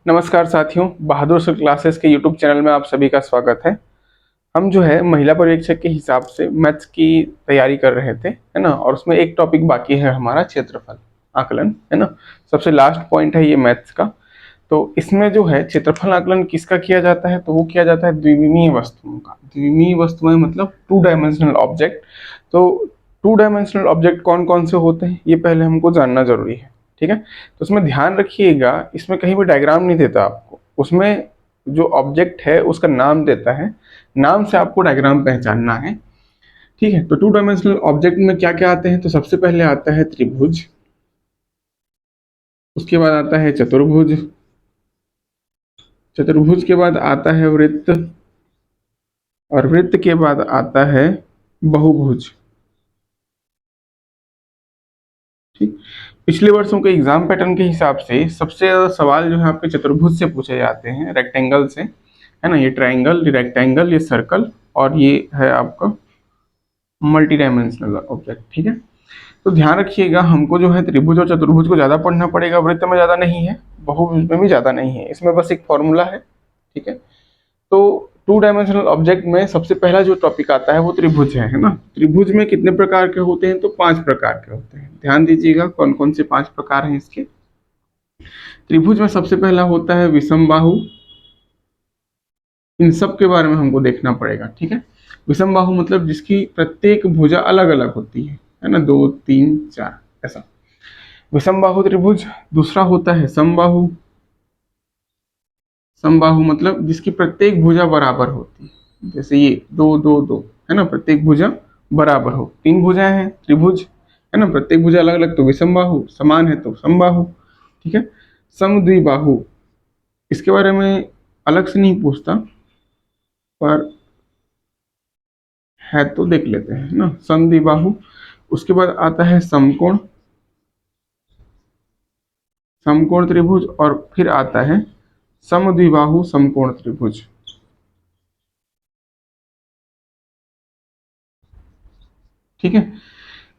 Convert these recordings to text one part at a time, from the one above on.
नमस्कार साथियों, बहादुर sir classes के यूट्यूब चैनल में आप सभी का स्वागत है। हम जो है महिला पर्यवेक्षक के हिसाब से मैथ्स की तैयारी कर रहे थे, है ना। और उसमें एक टॉपिक बाकी है हमारा क्षेत्रफल आकलन, है ना। सबसे लास्ट पॉइंट है ये मैथ्स का। तो इसमें जो है क्षेत्रफल आकलन किसका किया जाता है, तो वो किया जाता है द्विमीय वस्तुओं का। द्विमीय वस्तुएं मतलब टू डायमेंशनल ऑब्जेक्ट। तो टू डायमेंशनल ऑब्जेक्ट कौन कौन से होते हैं ये पहले हमको जानना जरूरी है, ठीक है। तो उसमें ध्यान रखिएगा, इसमें कहीं भी डायग्राम नहीं देता आपको, उसमें जो ऑब्जेक्ट है उसका नाम देता है, नाम से आपको डायग्राम पहचानना है, ठीक है। तो टू डायमेंशनल ऑब्जेक्ट में क्या क्या आते हैं, तो सबसे पहले आता है त्रिभुज, उसके बाद आता है चतुर्भुज, चतुर्भुज के बाद आता है वृत्त, और वृत्त के बाद आता है बहुभुज, ठीक। पिछले वर्षों के एग्जाम पैटर्न के हिसाब से सबसे ज्यादा सवाल जो है आपके चतुर्भुज से पूछे जाते हैं, रेक्टेंगल से, है ना। ये ट्रायंगल, ये रेक्टेंगल, ये सर्कल, और ये है आपका मल्टी डायमेंशनल ऑब्जेक्ट, ठीक है। तो ध्यान रखिएगा, हमको जो है त्रिभुज और चतुर्भुज को ज्यादा पढ़ना पड़ेगा, वृत्त में ज्यादा नहीं है, बहुभुज में भी ज्यादा नहीं है, इसमें बस एक फॉर्मूला है, ठीक है। तो टू डायमेंशनल ऑब्जेक्ट में सबसे पहला जो टॉपिक आता है वो त्रिभुज है ना। त्रिभुज में कितने प्रकार के होते हैं, तो 5 प्रकार के होते हैं। ध्यान दीजिएगा कौन कौन से 5 प्रकार हैं इसके। त्रिभुज में सबसे पहला होता है विषम बाहु। इन सब के बारे में हमको देखना पड़ेगा, ठीक है। विषम बाहु मतलब जिसकी प्रत्येक भुजा अलग अलग होती है ना, 2 3 4 ऐसा विषम बाहु त्रिभुज। दूसरा होता है समबाहु। समबाहु मतलब जिसकी प्रत्येक भुजा बराबर होती है, जैसे ये 2 2 2, है ना, प्रत्येक भुजा बराबर हो। 3 भुजाएं हैं त्रिभुज, है ना, प्रत्येक भुजा अलग अलग तो विषम बाहु, समान है तो समबाहु, ठीक है। समद्विबाहु, इसके बारे में अलग से नहीं पूछता, पर है तो देख लेते हैं ना, समद्विबाहु। उसके बाद आता है समकोण, समकोण त्रिभुज, और फिर आता है समद्विबाहु समकोण त्रिभुज, ठीक है।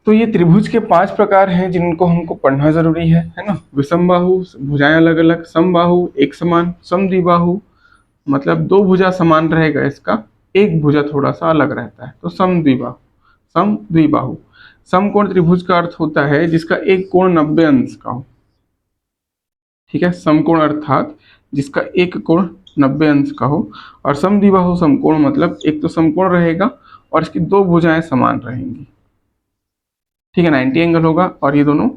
तो ये त्रिभुज के 5 प्रकार हैं जिनको हमको पढ़ना जरूरी है ना। विषम बाहु भुजाएं अलग अलग, समबाहु एक समान, समद्विबाहु मतलब 2 भुजा समान रहेगा इसका, एक भुजा थोड़ा सा अलग रहता है, तो समद्विबाहु। समद्विबाहु समकोण त्रिभुज का अर्थ होता है जिसका एक कोण 90 अंश का हो, ठीक है। समकोण अर्थात जिसका एक कोण 90 अंश का हो। और समद्विबाहु समकोण मतलब एक तो समकोण रहेगा और इसकी 2 भुजाएं समान रहेंगी, ठीक है, 90 एंगल होगा और ये दोनों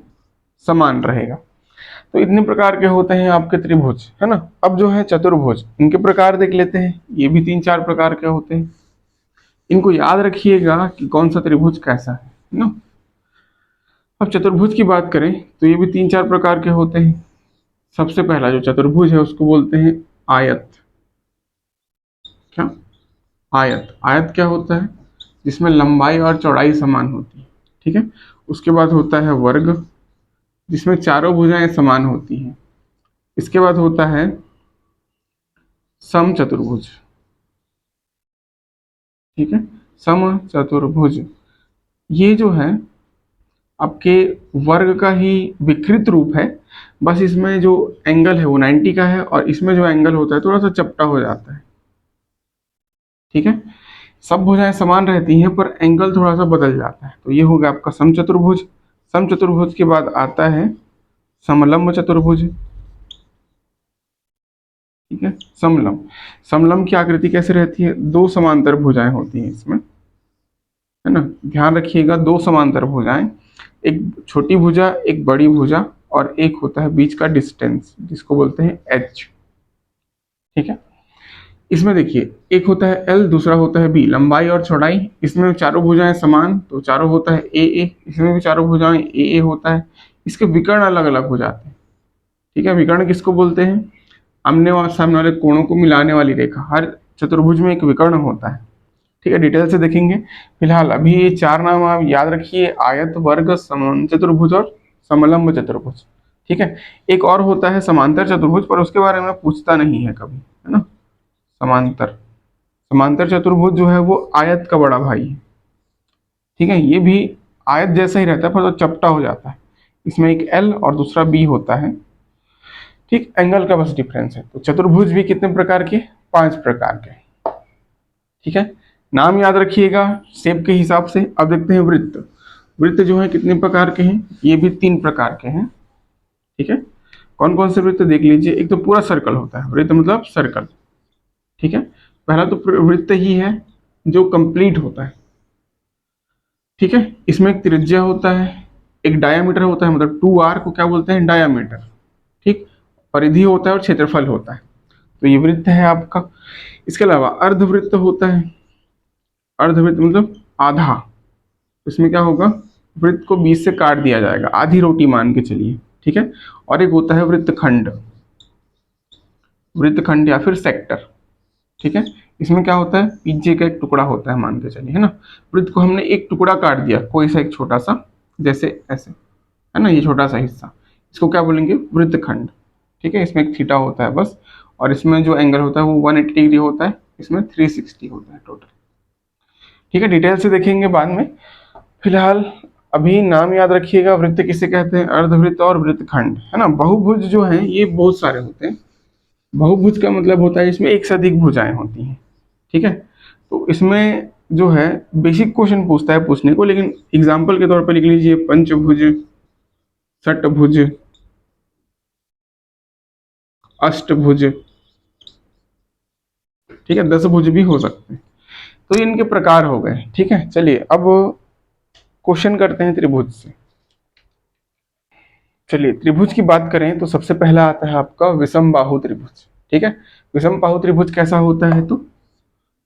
समान रहेगा। तो इतने प्रकार के होते हैं आपके त्रिभुज, है ना। अब जो है चतुर्भुज, इनके प्रकार देख लेते हैं। ये भी 3 4 प्रकार के होते हैं, इनको याद रखिएगा कि कौन सा त्रिभुज कैसा है ना। अब चतुर्भुज की बात करें तो ये भी 3 4 प्रकार के होते हैं। सबसे पहला जो चतुर्भुज है उसको बोलते हैं आयत। क्या? आयत। आयत क्या होता है? जिसमें लंबाई और चौड़ाई समान होती है, ठीक है। उसके बाद होता है वर्ग, जिसमें चारों भुजाएं समान होती हैं। इसके बाद होता है समचतुर्भुज, ठीक है। समचतुर्भुज ये जो है आपके वर्ग का ही विकृत रूप है, बस इसमें जो एंगल है वो 90 का है और इसमें जो एंगल होता है थोड़ा सा चपटा हो जाता है, ठीक है। सब भुजाएं समान रहती हैं पर एंगल थोड़ा सा बदल जाता है, तो ये हो गया आपका समचतुर्भुज। समचतुर्भुज के बाद आता है समलंब चतुर्भुज, ठीक है। समलंब, समलंब की आकृति कैसे रहती है? 2 समांतर भुजाएं होती हैं इसमें, है ना। ध्यान रखिएगा, 2 समांतर भुजाएं, एक छोटी भुजा एक बड़ी भुजा, और एक होता है बीच का डिस्टेंस जिसको बोलते हैं एच, ठीक है। इसमें देखिए एक होता है एल, दूसरा होता है बी, लंबाई और चौड़ाई। इसमें चारों भुजाएं समान तो चारों होता है ए ए, इसमें भी चारों भुजाएं ए ए होता है। इसके विकर्ण अलग अलग हो जाते हैं, ठीक है। विकर्ण किसको बोलते हैं? आमने और सामने वाले कोणों को मिलाने वाली रेखा। हर चतुर्भुज में एक विकर्ण होता है, ठीक है। डिटेल से देखेंगे। फिलहाल अभी ये 4 नाम आप याद रखिए, आयत, वर्ग, समचतुर्भुज और समलंब चतुर्भुज, ठीक है। एक और होता है समांतर चतुर्भुज, पर उसके बारे में पूछता नहीं है कभी, है ना। समांतर, समांतर चतुर्भुज जो है वो आयत का बड़ा भाई है, ठीक है। ये भी आयत जैसा ही रहता है पर तो चपटा हो जाता है। इसमें एक एल और दूसरा बी होता है, ठीक, एंगल का बस डिफरेंस है। तो चतुर्भुज भी कितने प्रकार के, 5 प्रकार के। ठीक है, नाम याद रखिएगा शेप के हिसाब से। अब देखते हैं वृत्त। वृत्त जो है कितने प्रकार के हैं, ये भी 3 प्रकार के हैं। ठीक है, कौन कौन से वृत्त देख लीजिए। एक तो पूरा सर्कल होता है, वृत्त मतलब सर्कल। ठीक है, पहला तो वृत्त ही है जो कंप्लीट होता है। ठीक है, इसमें एक त्रिज्या होता है, एक डायामीटर होता है, मतलब 2r को क्या बोलते हैं, डायामीटर। ठीक, परिधि होता है और क्षेत्रफल होता है। तो ये वृत्त है आपका। इसके अलावा अर्धवृत्त होता है। अर्धवृत्त मतलब आधा। इसमें क्या होगा, वृत्त को बीच से काट दिया जाएगा, आधी रोटी मान के चलिए। ठीक है, और एक होता है वृत्तखंड, वृत्तखंड या फिर सेक्टर। ठीक है, इसमें क्या होता है, पीछे का एक टुकड़ा होता है मान के चलिए, है ना। वृत्त को हमने एक टुकड़ा काट दिया, कोई सा एक छोटा सा, जैसे ऐसे, है ना, ये छोटा सा हिस्सा, इसको क्या बोलेंगे, वृत्तखंड। ठीक है, इसमें एक थीटा होता है बस, और इसमें जो एंगल होता है वो 180 डिग्री होता है, इसमें 360 होता है टोटल। ठीक है, डिटेल से देखेंगे बाद में। फिलहाल अभी नाम याद रखिएगा, वृत्त किसे कहते हैं, अर्धवृत्त और वृत्तखंड, है ना। बहुभुज जो है ये बहुत सारे होते हैं। बहुभुज का मतलब होता है इसमें एक से अधिक भुजाएं होती हैं। ठीक है, तो इसमें जो है बेसिक क्वेश्चन पूछता है पूछने को, लेकिन एग्जाम्पल के तौर पर लिख लीजिए, पंचभुज, षटभुज, अष्टभुज। ठीक है, 10 भुज भी हो सकते हैं। तो ये इनके प्रकार हो गए। ठीक है, चलिए अब क्वेश्चन करते हैं त्रिभुज से। चलिए त्रिभुज की बात करें तो सबसे पहला आता है आपका विषम बाहु त्रिभुज। ठीक है, विषम बाहु त्रिभुज कैसा होता है, तो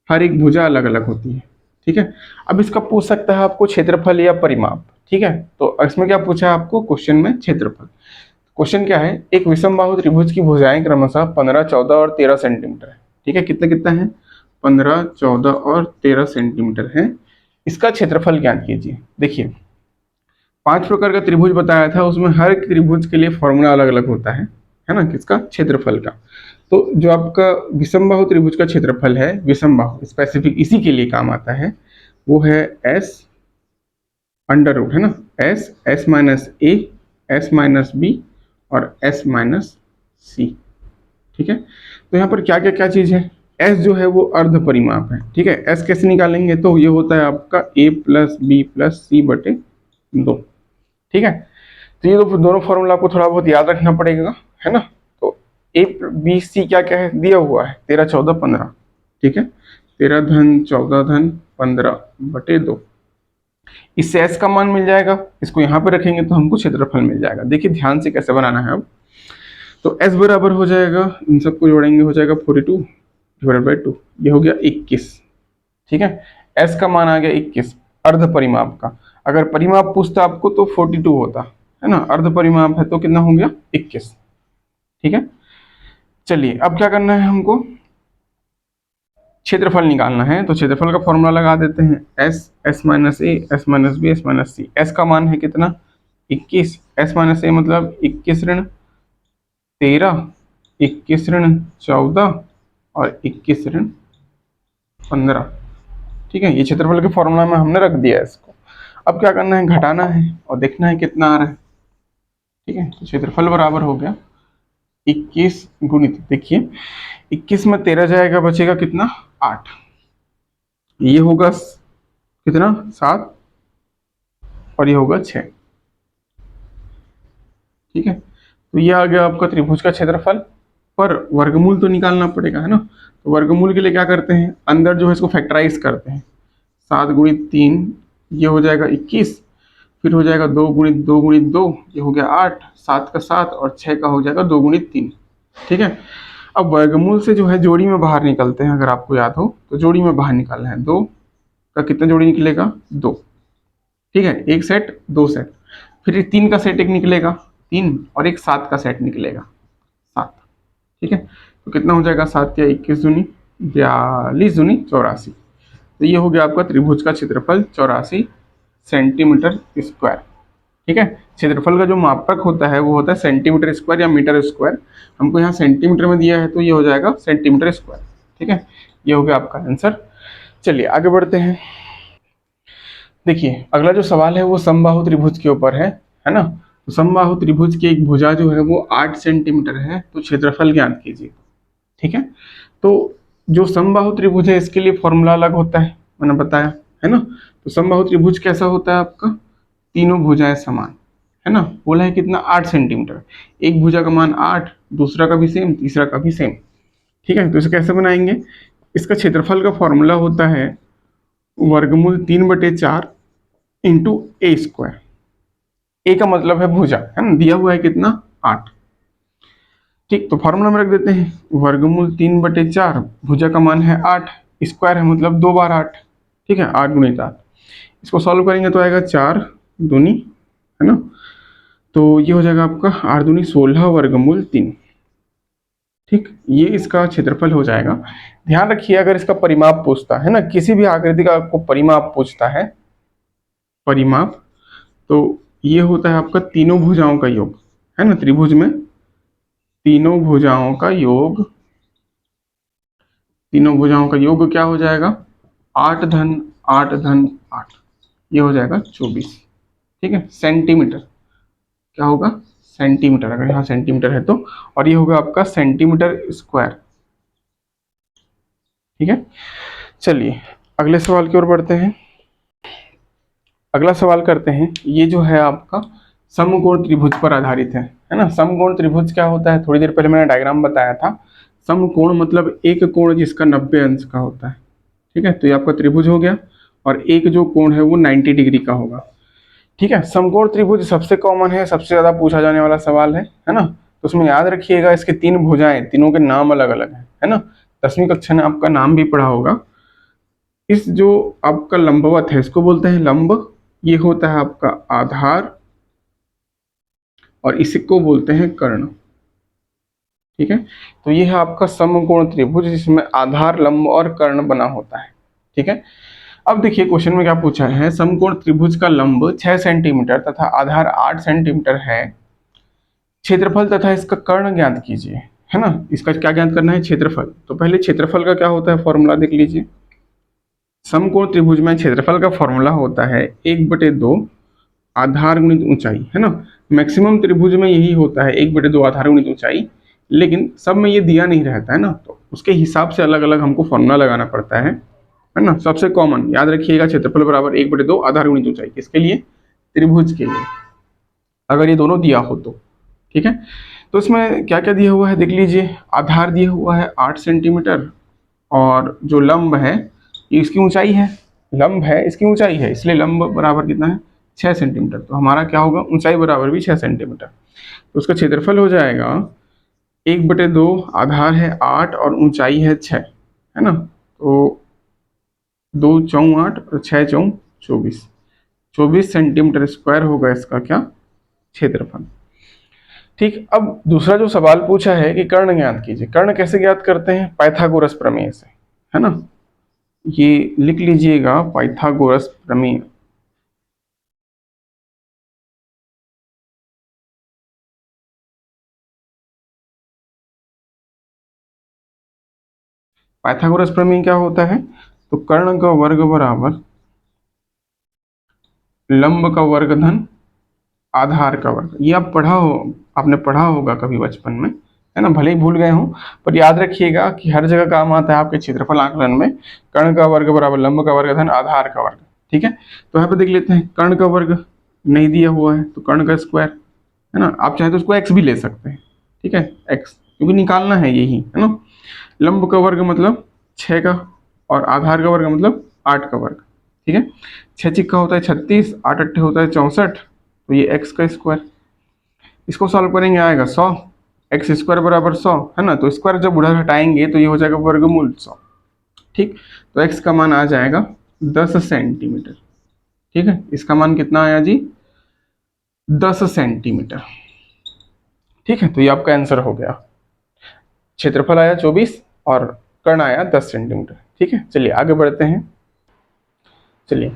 हर एक भुजा अलग अलग होती है। ठीक है, अब इसका पूछ सकता है आपको क्षेत्रफल या परिमाप। ठीक है, तो इसमें क्या पूछा है आपको क्वेश्चन में, क्षेत्रफल। क्वेश्चन क्या है, एक विषम बाहु त्रिभुज की भुजाएं क्रमशः 15, 14 और 13 सेंटीमीटर है। ठीक है, कितना कितना है, 15, 14 और 13 सेंटीमीटर है। इसका क्षेत्रफल ज्ञात कीजिए। देखिए 5 प्रकार का त्रिभुज बताया था, उसमें हर एक त्रिभुज के लिए फॉर्मूला अलग अलग होता है ना, किसका, क्षेत्रफल का। तो जो आपका विषम बाहु त्रिभुज का क्षेत्रफल है, विषम बाहु स्पेसिफिक इसी के लिए काम आता है, वो है एस अंडर रूट, है ना, S minus A, S minus B और एस माइनस सी। ठीक है, तो यहाँ पर क्या क्या क्या चीज है, एस जो है वो अर्ध परिमाप है। ठीक है, एस कैसे निकालेंगे, तो ये होता है आपका ए प्लस बी प्लस सी बटे 2। ठीक है, तो ये दोनों फॉर्मूला आपको थोड़ा बहुत याद रखना पड़ेगा, है ना। तो ए बी सी क्या क्या है दिया हुआ है, 13, 14, 15। ठीक है, 13 धन 14 धन 15 बटे 2। इससे एस का मान मिल जाएगा, इसको यहाँ पे रखेंगे तो हमको क्षेत्रफल मिल जाएगा। देखिए ध्यान से कैसे बनाना है अब। तो एस बराबर हो जाएगा, इन सबको जोड़ेंगे हो जाएगा 42 डिवाइडेड बाई 2, ये हो गया 21। ठीक है, एस का मान आ गया 21 अर्ध परिमाप का। अगर परिमाप पूछता आपको तो 42 होता, है ना, अर्ध परिमाप है तो कितना हो गया 21। ठीक है, चलिए अब क्या करना है हमको, क्षेत्रफल निकालना है। तो क्षेत्रफल का फॉर्मूला लगा देते हैं, S, S minus A, S minus B, S minus C. S का मान है कितना 21, एस माइनस ए मतलब 21 ऋण 13, 21 ऋण 14 और 21 ऋण 15। ठीक है, ये क्षेत्रफल के फॉर्मूला में हमने रख दिया है इसको। अब क्या करना है, घटाना है और देखना है कितना आ रहा है। ठीक है, तो क्षेत्रफल बराबर हो गया 21 गुणित, देखिए 21 में 13 जाएगा, बचेगा कितना 8, ये होगा कितना 7 और ये होगा 6। ठीक है, तो ये आ गया आपका त्रिभुज का क्षेत्रफल। पर वर्गमूल तो निकालना पड़ेगा, है ना। तो वर्गमूल के लिए क्या करते हैं, अंदर जो है इसको फैक्टराइज करते हैं। 7 गुणित 3 ये हो जाएगा 21, फिर हो जाएगा 2 गुणित 2 गुणित 2 ये हो गया 8, 7 का 7 और 6 का हो जाएगा 2 गुणित 3। ठीक है, अब वर्गमूल से जो है जोड़ी में बाहर निकलते हैं, अगर आपको याद हो तो जोड़ी में बाहर निकालना है। 2 का कितना जोड़ी निकलेगा 2। ठीक है, एक सेट 2 सेट, फिर 3 का सेट एक निकलेगा 3 और एक 7 का सेट निकलेगा 7। ठीक है, तो कितना हो जाएगा 7 या 21 दूनी 42 दूनी 84। तो ये हो गया आपका त्रिभुज का क्षेत्रफल 84 सेंटीमीटर स्क्वायर। ठीक है, क्षेत्रफल का जो मापक होता है वो होता है सेंटीमीटर स्क्वायर या मीटर स्क्वायर। हमको यहाँ सेंटीमीटर में दिया है तो ये हो जाएगा सेंटीमीटर स्क्वायर। ठीक है, ये हो गया आपका आंसर। चलिए आगे बढ़ते हैं। देखिए अगला जो सवाल है वो समबाहु त्रिभुज के ऊपर है ना। तो समबाहु त्रिभुज की एक भुजा जो है वो 8 सेंटीमीटर है, तो क्षेत्रफल ज्ञात कीजिए। ठीक है, तो जो समबाहु त्रिभुज है इसके लिए फॉर्मूला अलग होता है, मैंने बताया है ना। तो समबाहु त्रिभुज कैसा होता है आपका, तीनों भुजाएं समान, है ना। बोला है कितना, 8 सेंटीमीटर। एक भुजा का मान 8, दूसरा का भी सेम, तीसरा का भी सेम। ठीक है, तो इसे कैसे बनाएंगे, इसका क्षेत्रफल का फॉर्मूला होता है वर्गमूल 3/4 इंटू ए स्क्वायर। ए का मतलब है भुजा, है ना, दिया हुआ है कितना, 8। ठीक, तो फॉर्मूला में रख देते हैं, वर्गमूल 3/4, भुजा का मान है 8, स्क्वायर है मतलब 2 बार 8। ठीक है, 8 गुणित 8। इसको सॉल्व करेंगे तो आएगा 4 दूनी, है ना। तो ये हो जाएगा आपका 8 दूनी 16 वर्गमूल 3। ठीक, ये इसका क्षेत्रफल हो जाएगा। ध्यान रखिए, अगर इसका परिमाप पूछता है ना, किसी भी आकृति का आपको परिमाप पूछता है, परिमाप, तो ये होता है आपका तीनों भुजाओं का योग, है ना। त्रिभुज में तीनों भुजाओं का योग, तीनों भुजाओं का योग क्या हो जाएगा, 8 धन 8 धन 8, ये हो जाएगा 24। ठीक है, सेंटीमीटर, क्या होगा, सेंटीमीटर, अगर यहाँ सेंटीमीटर है तो, और ये होगा आपका सेंटीमीटर स्क्वायर। ठीक है, चलिए अगले सवाल की ओर बढ़ते हैं। अगला सवाल करते हैं, ये जो है आपका समकोण त्रिभुज पर आधारित है ना। समकोण त्रिभुज क्या होता है, थोड़ी देर पहले मैंने डायग्राम बताया था। समकोण मतलब एक कोण जिसका 90 अंश का होता है। ठीक है, तो ये आपका त्रिभुज हो गया, और एक जो कोण है वो 90 डिग्री का होगा। ठीक है, समकोण त्रिभुज सबसे कॉमन है, सबसे ज्यादा पूछा जाने वाला सवाल है ना। तो उसमें याद रखिएगा, इसके 3 भुजाएं, तीनों के नाम अलग अलग है ना। 10वीं कक्षा में आपका नाम भी पढ़ा होगा। इस जो आपका लंबवत है इसको बोलते हैं लंब, ये होता है आपका आधार, और इसको बोलते हैं कर्ण। ठीक है, तो ये है आपका समकोण त्रिभुज जिसमें आधार, लंब और कर्ण बना होता है। ठीक है, अब देखिए क्वेश्चन में क्या पूछा है, समकोण त्रिभुज का लंब 6 सेंटीमीटर तथा आधार 8 सेंटीमीटर है, क्षेत्रफल तथा इसका कर्ण ज्ञात कीजिए, है ना। इसका क्या ज्ञात करना है, क्षेत्रफल। तो पहले क्षेत्रफल का क्या होता है, फॉर्मूला देख लीजिए। समकोण त्रिभुज में क्षेत्रफल का फॉर्मूला होता है 1/2 आधार गुणित ऊंचाई, है ना। मैक्सिमम त्रिभुज में यही होता है 1/2 आधार गुणित ऊंचाई, लेकिन सब में ये दिया नहीं रहता है ना, तो उसके हिसाब से अलग अलग हमको फॉर्मूला लगाना पड़ता है ना। सबसे कॉमन याद रखिएगा, क्षेत्रफल बराबर 1/2 आधार गुणित ऊंचाई, किसके लिए, त्रिभुज के लिए, अगर ये दोनों दिया हो तो। ठीक है, तो इसमें क्या क्या दिया हुआ है देख लीजिए। आधार दिया हुआ है 8 सेंटीमीटर, और जो लंब है ये इसकी ऊंचाई है, लंब है इसकी ऊंचाई है, इसलिए लंब बराबर कितना है, 6 सेंटीमीटर। तो हमारा क्या होगा, ऊंचाई बराबर भी 6 सेंटीमीटर। तो उसका क्षेत्रफल हो जाएगा 1/2, आधार है 8 और ऊंचाई है 6, है ना। तो 2 चौं 8 और 6 चौं 24, 24 सेंटीमीटर स्क्वायर होगा इसका क्या, क्षेत्रफल। ठीक, अब दूसरा जो सवाल पूछा है कि कर्ण ज्ञात कीजिए। कर्ण कैसे ज्ञात करते हैं, पाइथागोरस प्रमेय से, है ना। ये लिख लीजिएगा, पाइथागोरस प्रमेय। पाइथागोरस प्रमेय क्या होता है, तो कर्ण का वर्ग बराबर लंब का वर्ग धन आधार का वर्ग। ये आप आपने पढ़ा होगा कभी बचपन में, है ना, भले ही भूल गए हो, पर याद रखिएगा कि हर जगह काम आता है आपके क्षेत्रफल आकलन में। कर्ण का वर्ग बराबर लंब का वर्ग धन आधार का वर्ग। ठीक है, तो यहाँ पे देख लेते हैं, कर्ण का वर्ग नहीं दिया हुआ है, तो कर्ण का स्क्वायर, है ना। आप चाहे तो उसको एक्स भी ले सकते हैं। ठीक है, एक्स, क्योंकि निकालना है यही, है ना। लंब का वर्ग मतलब 6 का, और आधार का वर्ग मतलब 8 का वर्ग। ठीक है, 6 चिक्का होता है 36, 8 अट्ठे होता है 64, तो ये एक्स का स्क्वायर। इसको सॉल्व करेंगे आएगा 100, एक्स स्क्वायर बराबर 100, है ना। तो स्क्वायर जब उधर हटाएंगे तो ये हो जाएगा वर्गमूल 100। ठीक, तो एक्स का मान आ जाएगा 10 सेंटीमीटर। ठीक है, इसका मान कितना आया जी, 10 सेंटीमीटर। ठीक है, तो ये आपका आंसर हो गया। क्षेत्रफल आया 24 और कर्ण आया 10 सेंटीमीटर। ठीक है, चलिए आगे बढ़ते हैं। चलिए,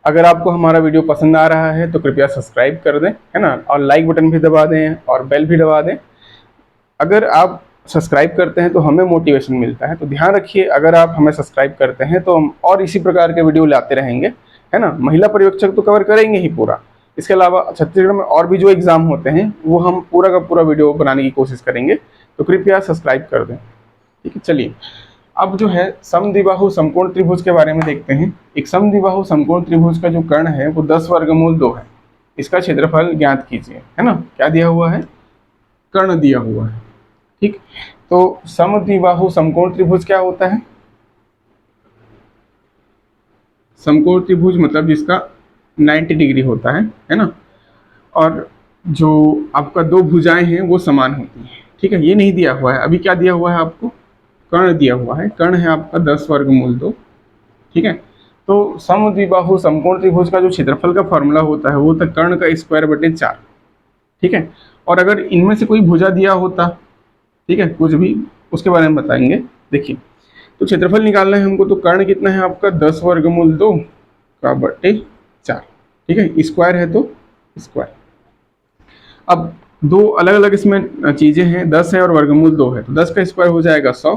अगर आपको हमारा वीडियो पसंद आ रहा है तो कृपया सब्सक्राइब कर दें, है ना, और लाइक बटन भी दबा दें और बेल भी दबा दें। अगर आप सब्सक्राइब करते हैं तो हमें मोटिवेशन मिलता है। तो ध्यान रखिए, अगर आप हमें सब्सक्राइब करते हैं तो हम और इसी प्रकार के वीडियो लाते रहेंगे, है ना। महिला पर्यवेक्षक तो कवर करेंगे ही पूरा, इसके अलावा छत्तीसगढ़ में और भी जो एग्जाम होते हैं वो हम पूरा का पूरा वीडियो बनाने की कोशिश करेंगे, तो कृपया सब्सक्राइब कर दें। ठीक है, चलिए अब जो है समद्विबाहु समकोण त्रिभुज के बारे में देखते हैं। एक समद्विबाहु समकोण त्रिभुज का जो कर्ण है वो 10 वर्गमूल 2 है। इसका क्षेत्रफल ज्ञात कीजिए, है ना। क्या दिया हुआ है? कर्ण दिया हुआ है। ठीक, तो समद्विबाहु समकोण त्रिभुज क्या होता है? समकोण त्रिभुज मतलब जिसका 90 डिग्री होता है ना, और जो आपका दो भुजाएं हैं वो समान होती हैं। ठीक है, ये नहीं दिया हुआ है। अभी क्या दिया हुआ है आपको? कर्ण दिया हुआ है। कर्ण है आपका 10 वर्गमूल 2। ठीक है, तो समद्विबाहु समकोण त्रिभुज का जो क्षेत्रफल का फॉर्मूला होता है वो होता है कर्ण का स्क्वायर बटे 4। ठीक है, और अगर इनमें से कोई भुजा दिया होता, ठीक है, कुछ भी, उसके बारे में बताएंगे। देखिए, तो क्षेत्रफल निकालना है हमको, तो कर्ण कितना है आपका? 10 वर्गमूल 2 का बटे 4। ठीक है, स्क्वायर है तो स्क्वायर। अब दो अलग अलग इसमें चीजें हैं, 10 है और वर्गमूल 2 है, तो 10 का स्क्वायर हो जाएगा 100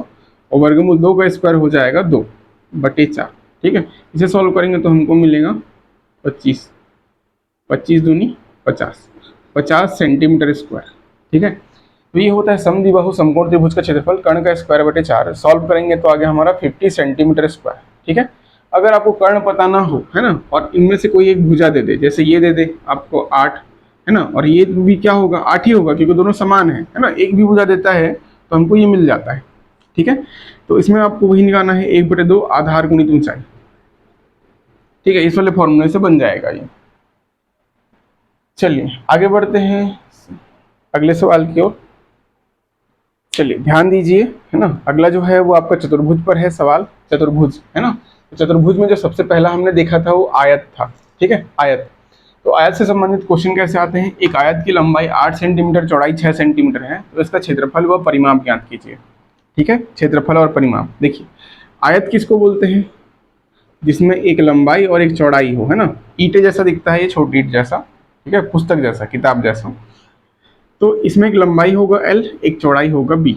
और वर्गमूल 2 का स्क्वायर हो जाएगा 2 बटे 4। ठीक है, इसे सॉल्व करेंगे तो हमको मिलेगा 25, 25 दूनी 50, 50 सेंटीमीटर स्क्वायर। ठीक है, तो ये होता है समद्विबाहु समकोण त्रिभुज का क्षेत्रफल कर्ण का स्क्वायर बटे 4। सॉल्व करेंगे तो आगे हमारा 50 सेंटीमीटर स्क्वायर। ठीक है, अगर आपको कर्ण पता ना हो, है ना, और इनमें से कोई एक भुजा दे दे, जैसे ये दे दे आपको 8, है ना, और ये भी क्या होगा? 8 ही होगा क्योंकि दोनों समान है ना। एक भी भुजा देता है तो हमको ये मिल जाता है। ठीक है, तो इसमें आपको वही निकालना है 1/2 आधार गुणित ऊंचाई। ठीक है, इस वाले फॉर्मूले से बन जाएगा ये। चलिए आगे बढ़ते हैं अगले सवाल की ओर। चलिए ध्यान दीजिए, है ना। अगला जो है वो आपका चतुर्भुज पर है सवाल। चतुर्भुज, है ना। तो चतुर्भुज में जो सबसे पहला हमने देखा था वो आयत था। ठीक है, आयत। तो आयत से संबंधित क्वेश्चन कैसे आते हैं? एक आयत की लंबाई 8 सेंटीमीटर, चौड़ाई 6 सेंटीमीटर है, तो इसका क्षेत्रफल व परिमाप ज्ञात कीजिए। ठीक है, क्षेत्रफल और परिमाप। देखिए, आयत किसको बोलते हैं? जिसमें एक लंबाई और एक चौड़ाई हो, है ना। ईंटे जैसा दिखता है ये, छोटी ईंट जैसा, ठीक है, पुस्तक जैसा, किताब जैसा। तो इसमें एक लंबाई होगा L, एक चौड़ाई होगा B।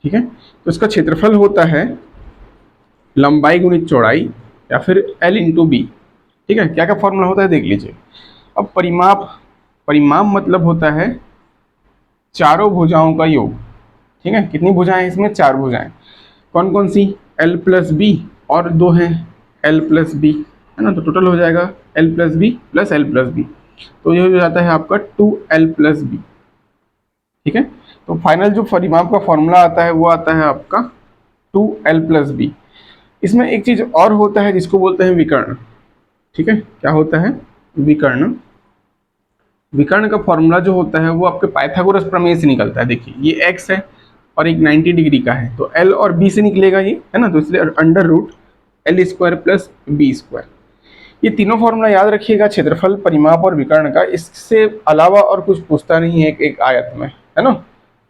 ठीक है, तो इसका क्षेत्रफल होता है लंबाई गुणित चौड़ाई या फिर L इंटू B। ठीक है, क्या क्या फॉर्मूला होता है देख लीजिए। अब परिमाप, परिमाप मतलब होता है चारों भुजाओं का योग। ठीक है, कितनी भुजाएं हैं इसमें? 4 भुजाएं। कौन कौन सी? L प्लस बी और 2 हैं L प्लस बी, है ना। तो टोटल हो जाएगा L plus B plus L plus B, तो ये हो जाता है आपका 2L प्लस बी। ठीक है, तो फाइनल जो परिमाप का फॉर्मूला आता है वो आता है आपका 2L प्लस बी। इसमें एक चीज और होता है जिसको बोलते हैं विकर्ण। ठीक है, क्या होता है? विकर्ण। विकर्ण का फॉर्मूला जो होता है वो आपके पाइथागोरस प्रमेय से निकलता है। देखिए, ये x है और एक 90 डिग्री का है, तो L और B से निकलेगा ये, है ना। तो इसलिए under root L square plus B square. ये तीनों फॉर्मूला याद रखिएगा, क्षेत्रफल, परिमाप और विकर्ण का। इससे अलावा और कुछ पूछता नहीं है एक आयत में, है ना।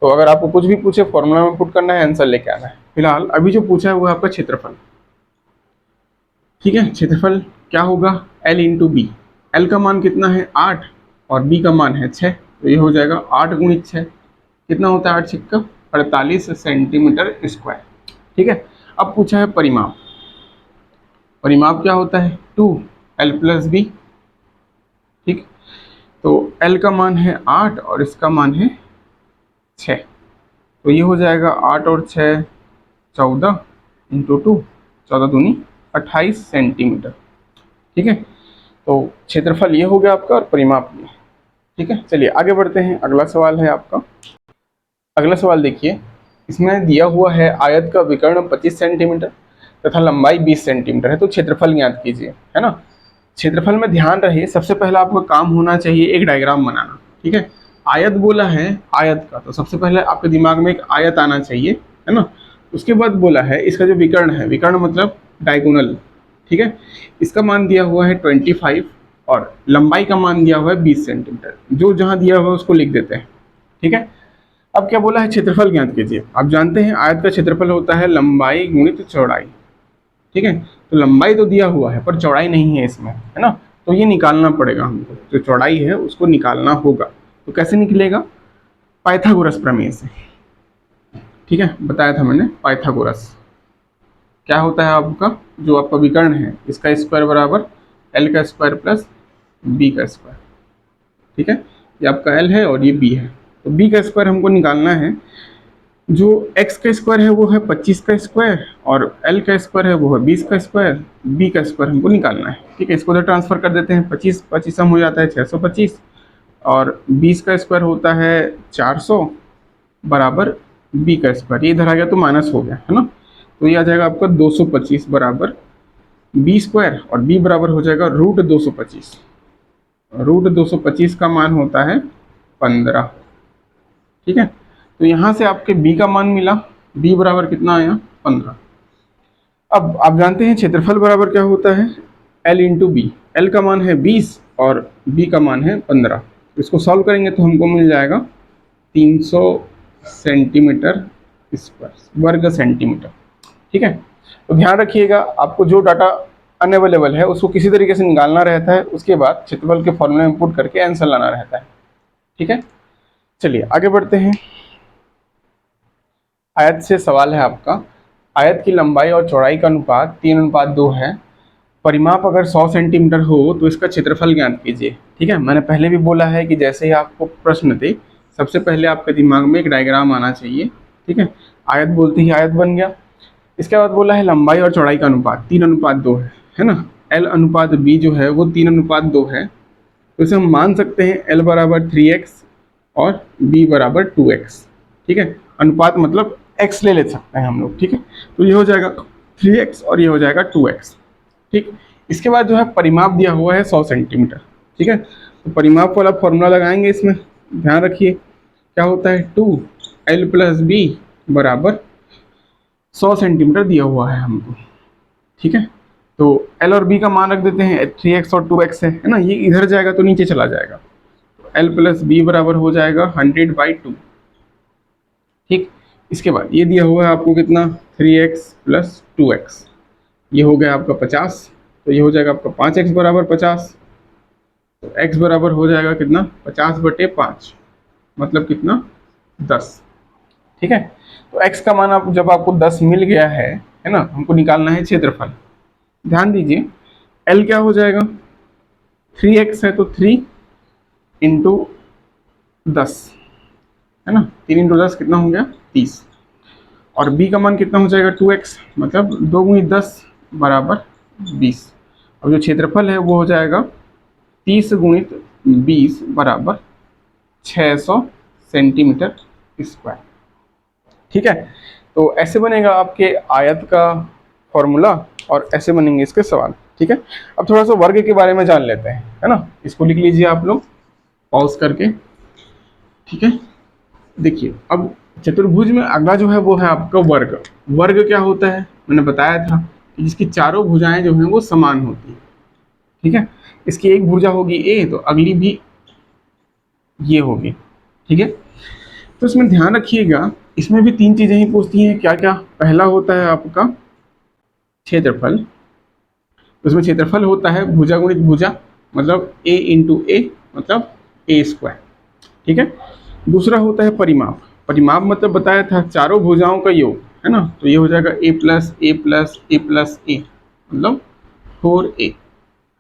तो अगर आपको कुछ भी पूछे फॉर्मूला में पुट करना है, आंसर लेके आना है। फिलहाल अभी जो पूछा है वो आपका क्षेत्रफल। ठीक है, क्षेत्रफल क्या होगा? L into B. L का मान कितना है? 8 और B का मान है 6, तो ये हो जाएगा 8 गुणित 6। कितना होता है 8 6 का? 48 सेंटीमीटर स्क्वायर। ठीक है, अब पूछा है परिमाप। परिमाप क्या होता है? 2L plus B. ठीक, तो L का मान है 8 और इसका मान है 6, तो ये हो जाएगा 8 और 6 14 इंटू 2, 14 दूनी 28 सेंटीमीटर। ठीक है, तो क्षेत्रफल ये हो गया आपका और परिमाप ये। ठीक है, चलिए आगे बढ़ते हैं। अगला सवाल है आपका। अगला सवाल देखिए, इसमें दिया हुआ है आयत का विकर्ण 25 सेंटीमीटर तथा लंबाई 20 सेंटीमीटर है, तो क्षेत्रफल ज्ञात कीजिए, है ना। क्षेत्रफल में ध्यान रहे, सबसे पहला आपका काम होना चाहिए एक डायग्राम बनाना। ठीक है, आयत बोला है आयत का, तो सबसे पहले आपके दिमाग में एक आयत आना चाहिए, है ना। उसके बाद बोला है इसका जो विकर्ण है, विकर्ण मतलब डायगोनल। ठीक है, इसका मान दिया हुआ है 25 और लंबाई का मान दिया हुआ है 20 सेंटीमीटर। जो जहाँ दिया हुआ है उसको लिख देते हैं। ठीक है, अब क्या बोला है? क्षेत्रफल ज्ञात कीजिए। आप जानते हैं आयत का क्षेत्रफल होता है लंबाई गुणित चौड़ाई। ठीक है, तो लंबाई तो दिया हुआ है पर चौड़ाई नहीं है इसमें, है ना। तो ये निकालना पड़ेगा हमको, जो चौड़ाई है उसको निकालना होगा। तो कैसे निकलेगा? पाइथागोरस प्रमेय से। ठीक है, बताया था मैंने पाइथागोरस। क्या होता है आपका जो आपका विकर्ण है, इसका स्क्वायर बराबर L का स्क्वायर प्लस B का स्क्वायर। ठीक है, ये आपका एल है और ये बी है। तो बी का स्क्वायर हमको निकालना है। जो एक्स का स्क्वायर है वो है 25 का स्क्वायर, और एल का स्क्वायर है वो है 20 का स्क्वायर। बी का स्क्वायर हमको निकालना है। ठीक है, इसको उधर ट्रांसफर कर देते हैं। 25 25 हो जाता है 625, और 20 का स्क्वायर होता है 400 बराबर बी का स्क्वायर। ये इधर आ गया तो माइनस हो गया है ना, तो ये आ जाएगा आपका 225 बराबर बी स्क्वायर, और बी बराबर हो जाएगा √225। √225 का मान होता है 15। ठीक है, तो यहाँ से आपके बी का मान मिला। बी बराबर कितना आया? 15। अब आप जानते हैं क्षेत्रफल बराबर क्या होता है? L into B. एल का मान है 20 और बी का मान है 15। इसको सॉल्व करेंगे तो हमको मिल जाएगा 300 सेंटीमीटर स्क्वायर, वर्ग सेंटीमीटर। ठीक है, तो ध्यान रखिएगा, आपको जो डाटा अनअवेलेबल है उसको किसी तरीके से निकालना रहता है, उसके बाद क्षेत्रफल के फॉर्मूला में पुट करके आंसर लाना रहता है। ठीक है, चलिए आगे बढ़ते हैं। आयत से सवाल है आपका। आयत की लंबाई और चौड़ाई का अनुपात 3:2 है। परिमाप अगर 100 सेंटीमीटर हो तो इसका क्षेत्रफल ज्ञात कीजिए। ठीक है, मैंने पहले भी बोला है कि जैसे ही आपको प्रश्न दे, सबसे पहले आपके दिमाग में एक डायग्राम आना चाहिए। ठीक है, आयत बोलते ही आयत बन गया। इसके बाद बोला है लंबाई और चौड़ाई का अनुपात 3:2 है ना। एल अनुपात बी जो है वो 3:2 है, तो इसे हम मान सकते हैं एल बराबर 3x और बी बराबर 2x। ठीक है, अनुपात मतलब x ले सकते हैं हम लोग। ठीक है, तो ये हो जाएगा 3x और ये हो जाएगा 2x। ठीक, इसके बाद जो है परिमाप दिया हुआ है 100 सेंटीमीटर। ठीक है, तो परिमाप वाला फॉर्मूला लगाएंगे इसमें। ध्यान रखिए क्या होता है, 2l + b बराबर 100 सेंटीमीटर दिया हुआ है हमको। ठीक है, तो l और b का मान रख देते हैं, 3x और 2x है ना। ये इधर जाएगा तो नीचे चला जाएगा, तो l + b बराबर हो जाएगा 100/2। ठीक, इसके बाद ये दिया हुआ है आपको कितना, 3x + 2x, ये हो गया आपका 50। तो ये हो जाएगा आपका 5x बराबर 50। तो x बराबर हो जाएगा कितना, 50/5, मतलब कितना, 10। ठीक है, तो x का मान आप जब आपको 10 मिल गया है ना, हमको निकालना है क्षेत्रफल। ध्यान दीजिए, l क्या हो जाएगा, 3x है तो 3 × 10 है ना। 3 × 10 कितना हो गया, 30। और b का मान कितना हो जाएगा, 2x, मतलब 2 × 10 बराबर 20। अब जो क्षेत्रफल है वो हो जाएगा 30 × 20 बराबर 600 सेंटीमीटर स्क्वायर। ठीक है, तो ऐसे बनेगा आपके आयत का फॉर्मूला और ऐसे बनेंगे इसके सवाल। ठीक है, अब थोड़ा सा वर्ग के बारे में जान लेते हैं, है ना। इसको लिख लीजिए आप लोग पॉज करके। ठीक है, देखिए अब चतुर्भुज में अगला जो है वो है आपका वर्ग। वर्ग क्या होता है, मैंने बताया था कि जिसकी चारों भुजाएं जो हैं वो समान होती हैं। ठीक है, इसकी एक भुजा होगी ए तो अगली भी ये होगी। ठीक है, तो इसमें ध्यान रखिएगा, इसमें भी 3 चीजें ही पूछती हैं। क्या क्या? पहला होता है आपका क्षेत्रफल। उसमें क्षेत्रफल होता है भुजा गुणित भुजा, मतलब a × a मतलब a²। ठीक है, दूसरा होता है परिमाप। परिमाप मतलब बताया था चारों भुजाओं का योग, है ना। तो ये हो जाएगा a + a + a + a मतलब 4a।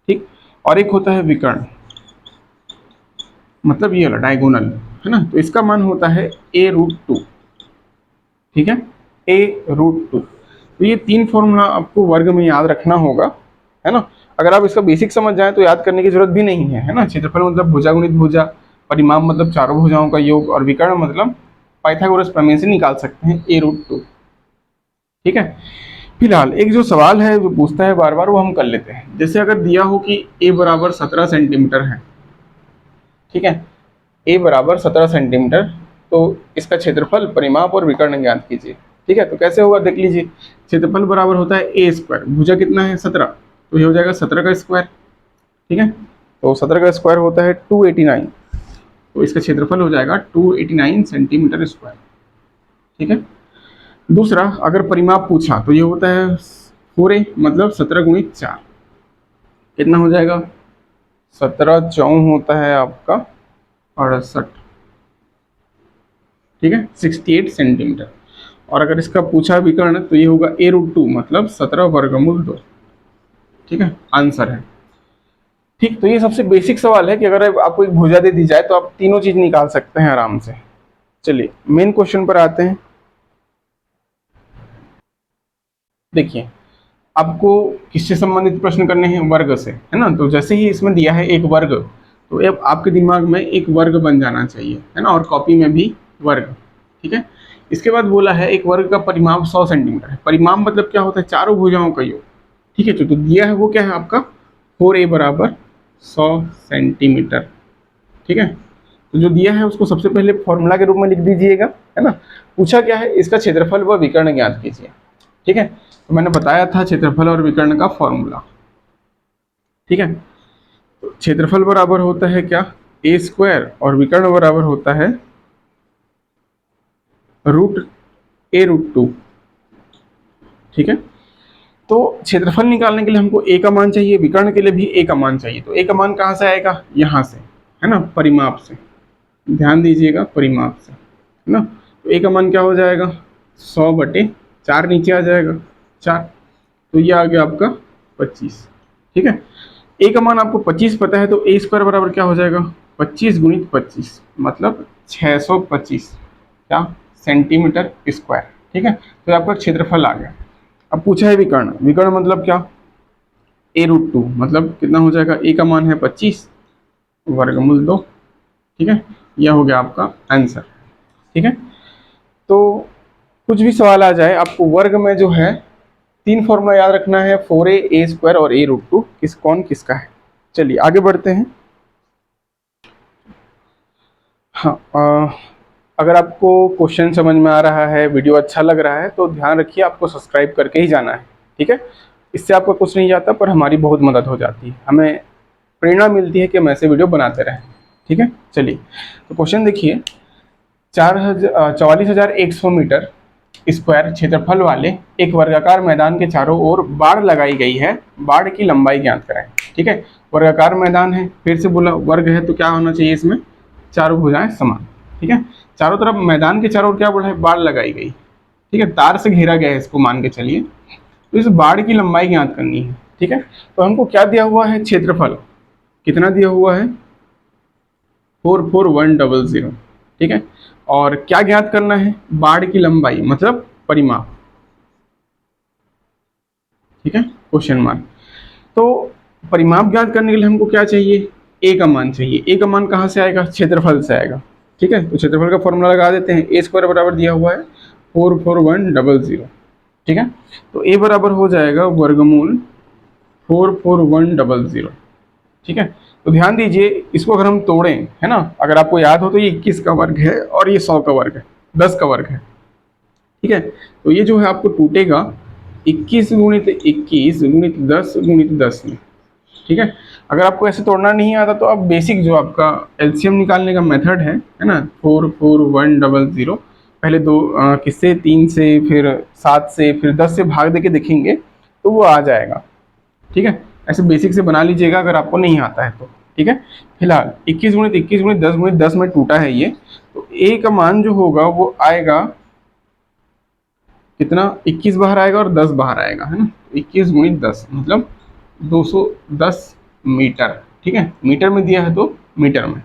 ठीक, और एक होता है विकर्ण, मतलब ये वाला डायगोनल, है ना। तो इसका मान होता है a√2। ठीक है, a√2। तो ये 3 फॉर्मूला आपको वर्ग में याद रखना होगा, है ना। अगर आप इसका बेसिक समझ जाएं तो याद करने की जरूरत भी नहीं है ना। क्षेत्रफल मतलब भुजा गुणित भुजा, परिमाप मतलब चारों भुजाओं का योग, और विकर्ण मतलब पाइथागोरस प्रमेय से निकाल सकते हैं a√2। ठीक है, फिलहाल एक जो सवाल है जो पूछता है बार बार, वो हम कर लेते हैं। जैसे अगर दिया हो कि a बराबर 17 सेंटीमीटर है, ठीक है, a बराबर 17 सेंटीमीटर, तो इसका क्षेत्रफल, परिमाप और विकर्ण ज्ञात कीजिए। ठीक है, तो कैसे होगा देख लीजिए। क्षेत्रफल बराबर होता है a², भुजा कितना है 17, तो ये हो जाएगा 17 का स्क्वायर। ठीक है, तो 17 का स्क्वायर होता है 289, तो इसका क्षेत्रफल हो जाएगा 289 सेंटीमीटर स्क्वायर। ठीक है, दूसरा अगर परिमाप पूछा तो ये होता है 4a मतलब 17 × 4, कितना हो जाएगा, 17 चौं होता है आपका 68। ठीक है, 68 सेंटीमीटर। और अगर इसका पूछा विकर्ण तो ये होगा a√2 मतलब 17 वर्गमूल 2। ठीक है, आंसर है। ठीक, तो ये सबसे बेसिक सवाल है कि अगर आपको एक भुजा दे दी जाए तो आप तीनों चीज निकाल सकते हैं आराम से। चलिए मेन क्वेश्चन पर आते हैं। देखिए, आपको किससे संबंधित प्रश्न करने हैं? वर्ग से, है ना। तो जैसे ही इसमें दिया है एक वर्ग, तो अब आपके दिमाग में एक वर्ग बन जाना चाहिए, है ना, और कॉपी में भी वर्ग। ठीक है, इसके बाद बोला है एक वर्ग का परिमाप 100 सेंटीमीटर है। परिमाप मतलब क्या होता है? चारों भुजाओं का योग। ठीक है, तो दिया है वो क्या है आपका 4a बराबर 100 सेंटीमीटर। ठीक है, तो जो दिया है उसको सबसे पहले फॉर्मूला के रूप में लिख दीजिएगा, है ना। पूछा क्या है? इसका क्षेत्रफल व विकर्ण ज्ञात कीजिए। ठीक है, तो मैंने बताया था क्षेत्रफल और विकर्ण का फॉर्मूला। ठीक है, तो क्षेत्रफल बराबर होता है क्या? ए स्क्वायर, और विकर्ण बराबर होता है √a√2। ठीक है, तो क्षेत्रफल निकालने के लिए हमको ए का मान चाहिए, विकर्ण के लिए भी ए का मान चाहिए। तो ए का मान कहाँ से आएगा? यहाँ से, है ना, परिमाप से। ध्यान दीजिएगा, परिमाप से, है ना। तो ए का मान क्या हो जाएगा? 100/4 नीचे आ जाएगा 4, तो ये आ गया आपका 25। ठीक है, ए का मान आपको 25 पता है, तो ए स्क्वायर बराबर क्या हो जाएगा? 25 गुणित 25 मतलब 625 क्या सेंटीमीटर स्क्वायर। ठीक है, तो आपका क्षेत्रफल आ गया। अब पूछा है विकर्ण। विकर्ण मतलब क्या? a√2 मतलब कितना हो जाएगा? ए का मान है 25 वर्गमूल 2। ठीक है, यह हो गया आपका आंसर। ठीक है, तो कुछ भी सवाल आ जाए, आपको वर्ग में जो है 3 फॉर्मूला याद रखना है, 4a, a स्क्वायर और a√2 कौन किसका है। चलिए आगे बढ़ते हैं। हाँ, अगर आपको क्वेश्चन समझ में आ रहा है, वीडियो अच्छा लग रहा है, तो ध्यान रखिए आपको सब्सक्राइब करके ही जाना है। ठीक है, इससे आपका कुछ नहीं जाता, पर हमारी बहुत मदद हो जाती है, हमें प्रेरणा मिलती है कि हम ऐसे वीडियो बनाते रहें। ठीक है, चलिए तो क्वेश्चन देखिए। 44,100 मीटर स्क्वायर क्षेत्रफल वाले एक वर्गाकार मैदान के चारों ओर बाड़ लगाई गई है, बाड़ की लंबाई ज्ञात करें। ठीक है, वर्गाकार मैदान है, फिर से बोला वर्ग है, तो क्या होना चाहिए इसमें? चारों भुजाएं समान। ठीक है, चारों तरफ मैदान के चारों ओर क्या बोला है? बाड़ लगाई गई। ठीक है, तार से घेरा गया है, इसको मान के चलिए। तो इस बाड़ की लंबाई ज्ञात करनी है। ठीक है, तो हमको क्या दिया हुआ है? क्षेत्रफल कितना दिया हुआ है? 44100। ठीक है, और क्या ज्ञात करना है? बाड़ की लंबाई मतलब परिमाप। ठीक है, क्वेश्चन मार्क। तो परिमाप ज्ञात करने के लिए हमको क्या चाहिए? ए का मान चाहिए। ए का मान कहाँ से आएगा? क्षेत्रफल से आएगा। ठीक है, तो क्षेत्रफल का फॉर्मूला लगा देते हैं। ए स्क्वायर बराबर दिया हुआ है 44100। ठीक है, तो ए बराबर हो जाएगा वर्गमूल 44100। ठीक है, तो ध्यान दीजिए, इसको अगर हम तोड़ें, है ना, अगर आपको याद हो तो ये 21 का वर्ग है और ये 100 का वर्ग है, 10 का वर्ग है। ठीक है, तो ये जो है आपको टूटेगा 21 गुणित 21 गुणित 10 गुणित 10 में। ठीक है, अगर आपको ऐसे तोड़ना नहीं आता तो आप बेसिक जो आपका एलसीएम निकालने का मेथड है ना, 44100, पहले दो किससे? 3 से, फिर 7 से, फिर 10 से भाग देके देखेंगे तो वो आ जाएगा। ठीक है, ऐसे बेसिक से बना लीजिएगा अगर आपको नहीं आता है तो। ठीक है, फिलहाल 21 गुणित 21 गुणित 10 में टूटा है ये, तो ए का मान जो होगा वो आएगा कितना? 21 बाहर आएगा और 10 बाहर आएगा, है ना। 21 गुणित 10 मतलब 210 मीटर। ठीक है, मीटर में दिया है तो मीटर में।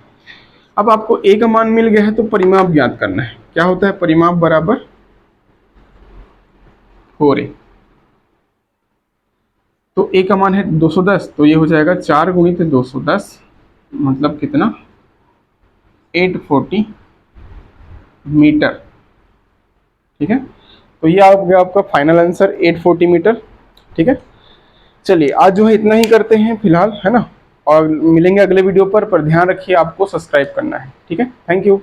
अब आपको ए का मान मिल गया है, तो परिमाप ज्ञात करना है। क्या होता है? परिमाप बराबर 4a। तो ए का मान है 210, तो ये हो जाएगा 4 गुणित 210 मतलब कितना? 840 मीटर। ठीक है, तो ये आ गया आपका फाइनल आंसर 840 मीटर। ठीक है, चलिए आज जो है इतना ही करते हैं फिलहाल, है ना, और मिलेंगे अगले वीडियो पर ध्यान रखिए आपको सब्सक्राइब करना है। ठीक है, थैंक यू।